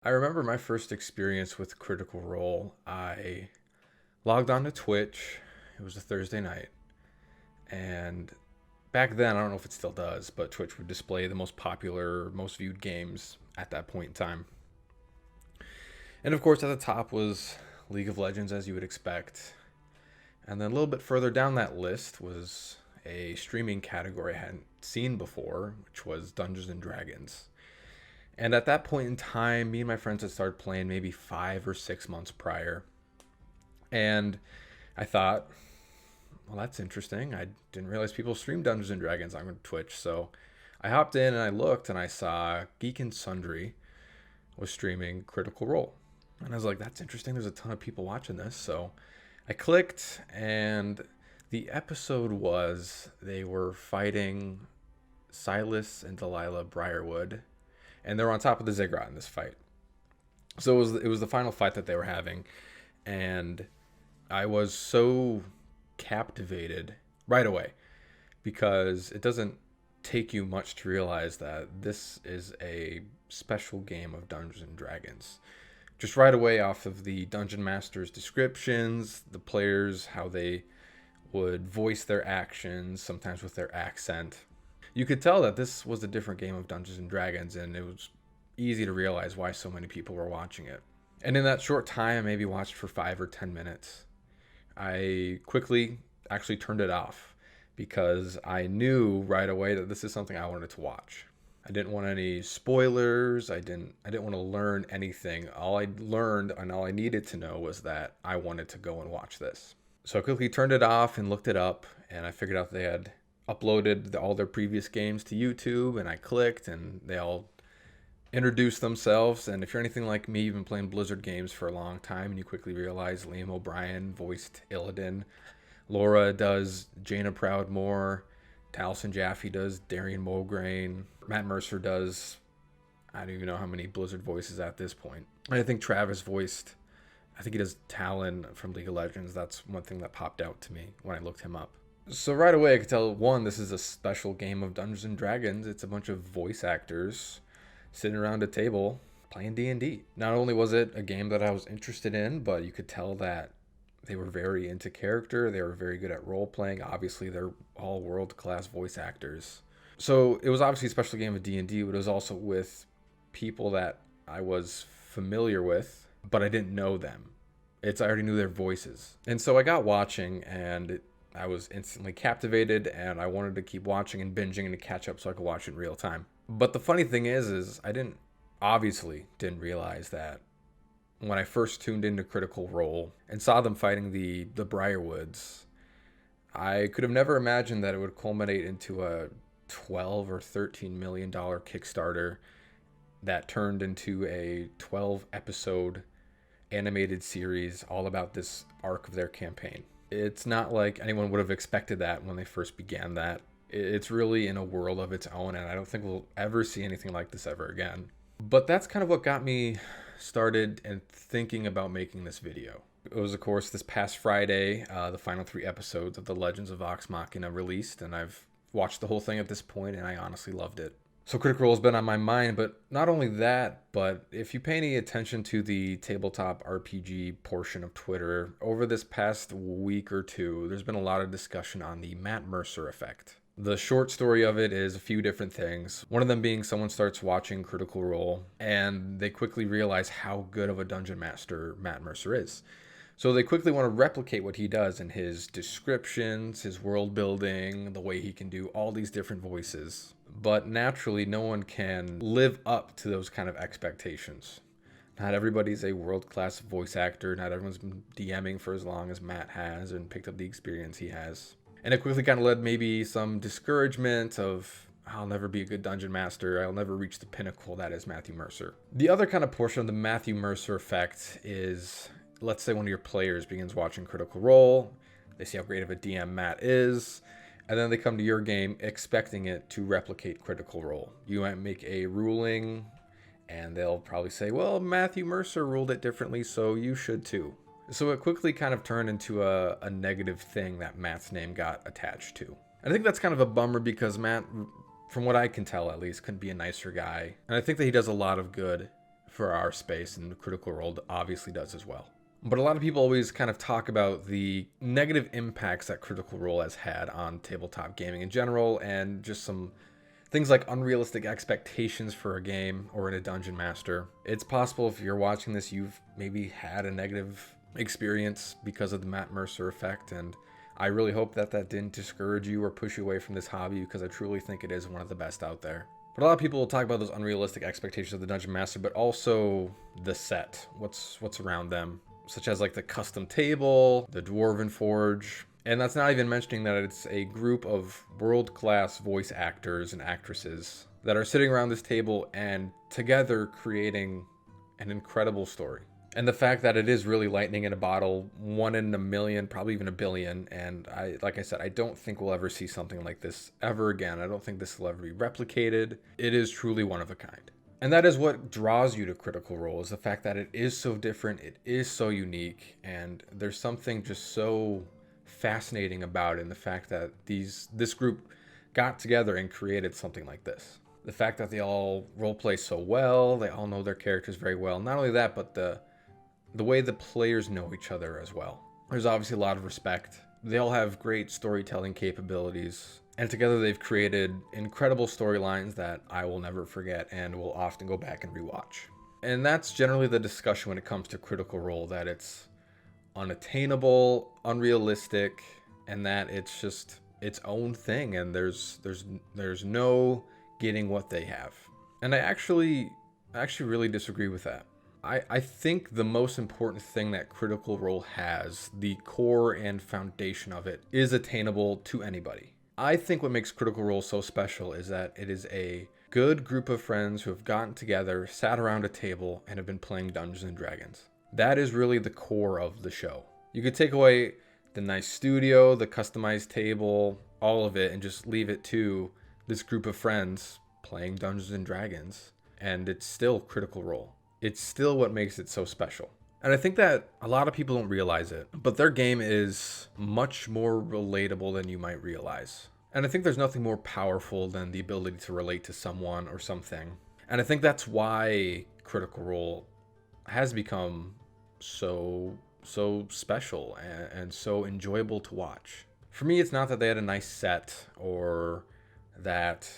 I remember my first experience with Critical Role. I logged on to Twitch. It was a Thursday night. And back then, I don't know if it still does, but Twitch would display the most popular, most viewed games at that point in time. And of course, at the top was League of Legends, as you would expect. And then a little bit further down that list was a streaming category I hadn't seen before, which was Dungeons and Dragons. And at that point in time, me and my friends had started playing maybe 5 or 6 months prior. And I thought, well, that's interesting. I didn't realize people stream Dungeons and Dragons on Twitch. So I hopped in and I looked and I saw Geek and Sundry was streaming Critical Role. And I was like, that's interesting. There's a ton of people watching this. So I clicked, and the episode was they were fighting Silas and Delilah Briarwood, and they were on top of the ziggurat in this fight. So it was the final fight that they were having, and I was so captivated right away because it doesn't take you much to realize that this is a special game of Dungeons and Dragons. Just right away off of the Dungeon Master's descriptions, the players, how they would voice their actions, sometimes with their accent. You could tell that this was a different game of Dungeons and Dragons, and it was easy to realize why so many people were watching it. And in that short time, I maybe watched for 5 or 10 minutes. I quickly actually turned it off because I knew right away that this is something I wanted to watch. I didn't want any spoilers. I didn't want to learn anything. All I learned and all I needed to know was that I wanted to go and watch this. So I quickly turned it off and looked it up, and I figured out they had uploaded all their previous games to YouTube, and I clicked, and they all introduced themselves. And if you're anything like me, you've been playing Blizzard games for a long time, and you quickly realize Liam O'Brien voiced Illidan, Laura does Jaina Proudmoore, Taliesin Jaffe does Darian Mograine, Matt Mercer does, I don't even know how many Blizzard voices at this point. And I think Travis voiced, I think he does Talon from League of Legends. That's one thing that popped out to me when I looked him up. So right away I could tell, one, this is a special game of Dungeons and Dragons. It's a bunch of voice actors sitting around a table playing D&D. Not only was it a game that I was interested in, but you could tell that they were very into character. They were very good at role playing. Obviously, they're all world-class voice actors. So it was obviously a special game of D&D, but it was also with people that I was familiar with, but I didn't know them. I already knew their voices. And so I got watching, and I was instantly captivated, and I wanted to keep watching and binging and to catch up so I could watch it in real time. But the funny thing is I didn't realize that when I first tuned into Critical Role and saw them fighting the Briarwoods, I could have never imagined that it would culminate into a 12 or 13 million dollar Kickstarter that turned into a 12 episode animated series all about this arc of their campaign. It's not like anyone would have expected that when they first began that. It's really in a world of its own, and I don't think we'll ever see anything like this ever again. But that's kind of what got me started and thinking about making this video. It was, of course, this past Friday, the final 3 episodes of The Legends of Vox Machina released, and I've watched the whole thing at this point, and I honestly loved it. So Critical Role has been on my mind, but not only that, but if you pay any attention to the tabletop RPG portion of Twitter, over this past week or two, there's been a lot of discussion on the Matt Mercer effect. The short story of it is a few different things. One of them being someone starts watching Critical Role and they quickly realize how good of a dungeon master Matt Mercer is. So they quickly want to replicate what he does in his descriptions, his world building, the way he can do all these different voices. But naturally, no one can live up to those kind of expectations. Not everybody's a world-class voice actor. Not everyone's been DMing for as long as Matt has and picked up the experience he has. And it quickly kind of led maybe some discouragement of, I'll never be a good dungeon master. I'll never reach the pinnacle that is Matthew Mercer. The other kind of portion of the Matthew Mercer effect is, let's say one of your players begins watching Critical Role. They see how great of a DM Matt is. And then they come to your game expecting it to replicate Critical Role. You might make a ruling, and they'll probably say, well, Matthew Mercer ruled it differently, so you should too. So it quickly kind of turned into a negative thing that Matt's name got attached to. And I think that's kind of a bummer because Matt, from what I can tell at least, couldn't be a nicer guy. And I think that he does a lot of good for our space, and Critical Role obviously does as well. But a lot of people always kind of talk about the negative impacts that Critical Role has had on tabletop gaming in general, and just some things like unrealistic expectations for a game or in a dungeon master. It's possible if you're watching this, you've maybe had a negative experience because of the Matt Mercer effect, and I really hope that didn't discourage you or push you away from this hobby, because I truly think it is one of the best out there. But a lot of people will talk about those unrealistic expectations of the dungeon master, but also the set, what's around them, such as like the custom table, the Dwarven Forge. And that's not even mentioning that it's a group of world-class voice actors and actresses that are sitting around this table and together creating an incredible story. And the fact that it is really lightning in a bottle, 1 in a million, probably even a billion. And like I said, I don't think we'll ever see something like this ever again. I don't think this will ever be replicated. It is truly one of a kind. And that is what draws you to Critical Role, is the fact that it is so different, it is so unique, and there's something just so fascinating about it in the fact that this group got together and created something like this. The fact that they all roleplay so well, they all know their characters very well. Not only that, but the way the players know each other as well. There's obviously a lot of respect. They all have great storytelling capabilities, and together they've created incredible storylines that I will never forget and will often go back and rewatch. And that's generally the discussion when it comes to Critical Role, that it's unattainable, unrealistic, and that it's just its own thing, and there's no getting what they have. And I actually really disagree with that. I think the most important thing that Critical Role has, the core and foundation of it, is attainable to anybody. I think what makes Critical Role so special is that it is a good group of friends who have gotten together, sat around a table, and have been playing Dungeons and Dragons. That is really the core of the show. You could take away the nice studio, the customized table, all of it, and just leave it to this group of friends playing Dungeons and Dragons, and it's still Critical Role. It's still what makes it so special. And I think that a lot of people don't realize it, but their game is much more relatable than you might realize. And I think there's nothing more powerful than the ability to relate to someone or something. And I think that's why Critical Role has become so special and so enjoyable to watch. For me, it's not that they had a nice set or that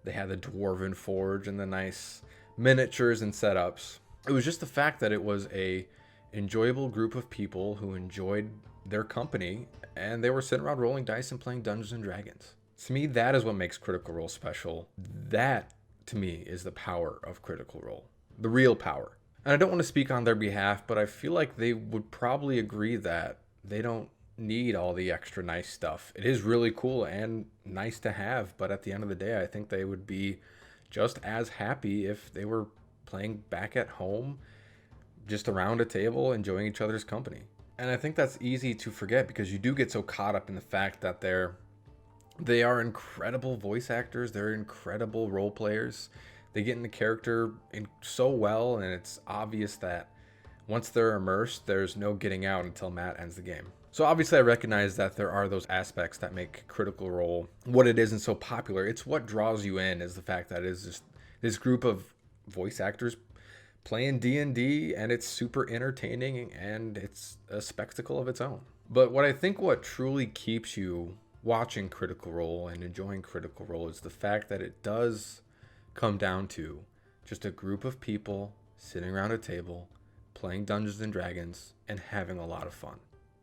they had the Dwarven Forge and the nice miniatures and setups. It was just the fact that it was a enjoyable group of people who enjoyed their company, and they were sitting around rolling dice and playing Dungeons and Dragons. To me, that is what makes Critical Role special. That, to me, is the power of Critical Role. The real power. And I don't want to speak on their behalf, but I feel like they would probably agree that they don't need all the extra nice stuff. It is really cool and nice to have, but at the end of the day, I think they would be just as happy if they were playing back at home, just around a table, enjoying each other's company. And I think that's easy to forget, because you do get so caught up in the fact that they are incredible voice actors, they're incredible role players. They get into character so well, and it's obvious that once they're immersed, there's no getting out until Matt ends the game. So obviously I recognize that there are those aspects that make Critical Role what it is and so popular. It's what draws you in, is the fact that it is just this group of voice actors playing D&D, and it's super entertaining, and it's a spectacle of its own. But what truly keeps you watching Critical Role and enjoying Critical Role is the fact that it does come down to just a group of people sitting around a table playing Dungeons and Dragons and having a lot of fun.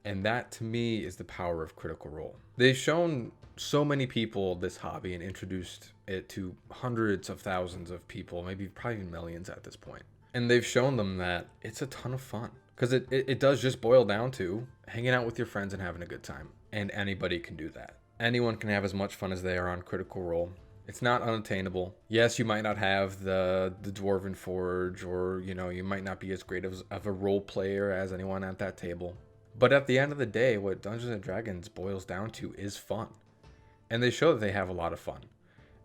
And that, to me, is the power of Critical Role. They've shown so many people this hobby and introduced it to hundreds of thousands of people, maybe probably millions at this point. And they've shown them that it's a ton of fun, because it does just boil down to hanging out with your friends and having a good time. And anybody can do that. Anyone can have as much fun as they are on Critical Role. It's not unattainable. Yes, you might not have the Dwarven Forge, or you might not be as great of a role player as anyone at that table. But at the end of the day, what Dungeons and Dragons boils down to is fun. And they show that they have a lot of fun.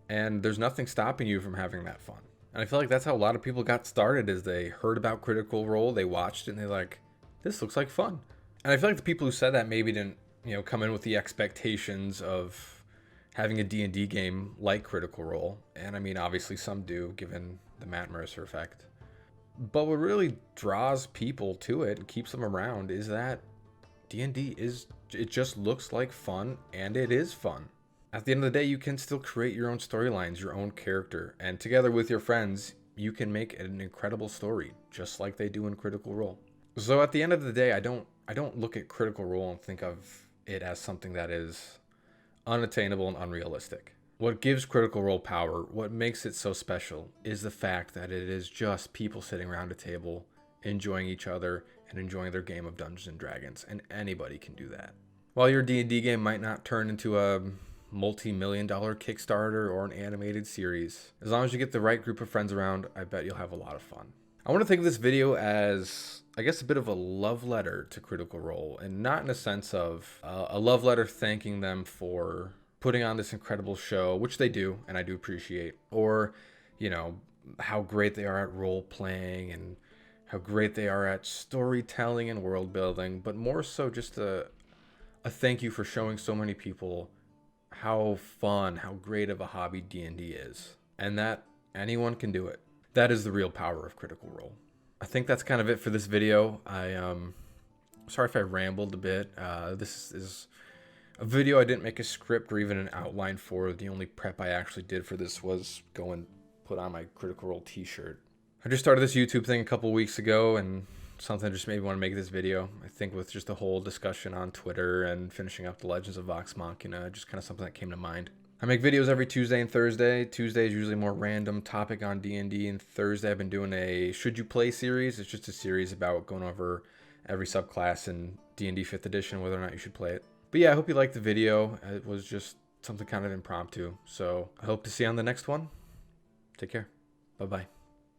And there's nothing stopping you from having that fun. And I feel like that's how a lot of people got started, is they heard about Critical Role, they watched it, and they're like, this looks like fun. And I feel like the people who said that maybe didn't, come in with the expectations of having a D&D game like Critical Role. And I mean, obviously some do, given the Matt Mercer effect. But what really draws people to it and keeps them around is that D&D it just looks like fun, and it is fun. At the end of the day, you can still create your own storylines, your own character, and together with your friends, you can make an incredible story, just like they do in Critical Role. So at the end of the day, I don't look at Critical Role and think of it as something that is unattainable and unrealistic. What gives Critical Role power, what makes it so special, is the fact that it is just people sitting around a table, enjoying each other, and enjoying their game of Dungeons and Dragons, and anybody can do that. While your D&D game might not turn into a multi-million-dollar Kickstarter or an animated series, as long as you get the right group of friends around, I bet you'll have a lot of fun. I want to think of this video as, I guess, a bit of a love letter to Critical Role, and not in a sense of a love letter thanking them for putting on this incredible show, which they do, and I do appreciate, or, you know, how great they are at role playing and how great they are at storytelling and world building, but more so just a thank you for showing so many people how fun, how great of a hobby D&D is, and that anyone can do it. That is the real power of Critical Role. I think that's kind of it for this video. Sorry if I rambled a bit. This is a video I didn't make a script or even an outline for. The only prep I actually did for this was go and put on my Critical Role t-shirt. I just started this YouTube thing a couple weeks ago, and something just made me want to make this video. I think with just a whole discussion on Twitter and finishing up the Legends of Vox Machina, just kind of something that came to mind. I make videos every Tuesday and Thursday. Tuesday is usually more random topic on D&D, and Thursday I've been doing a Should You Play series. It's just a series about going over every subclass in D&D 5th edition, whether or not you should play it. But yeah, I hope you liked the video. It was just something kind of impromptu. So I hope to see you on the next one. Take care. Bye-bye.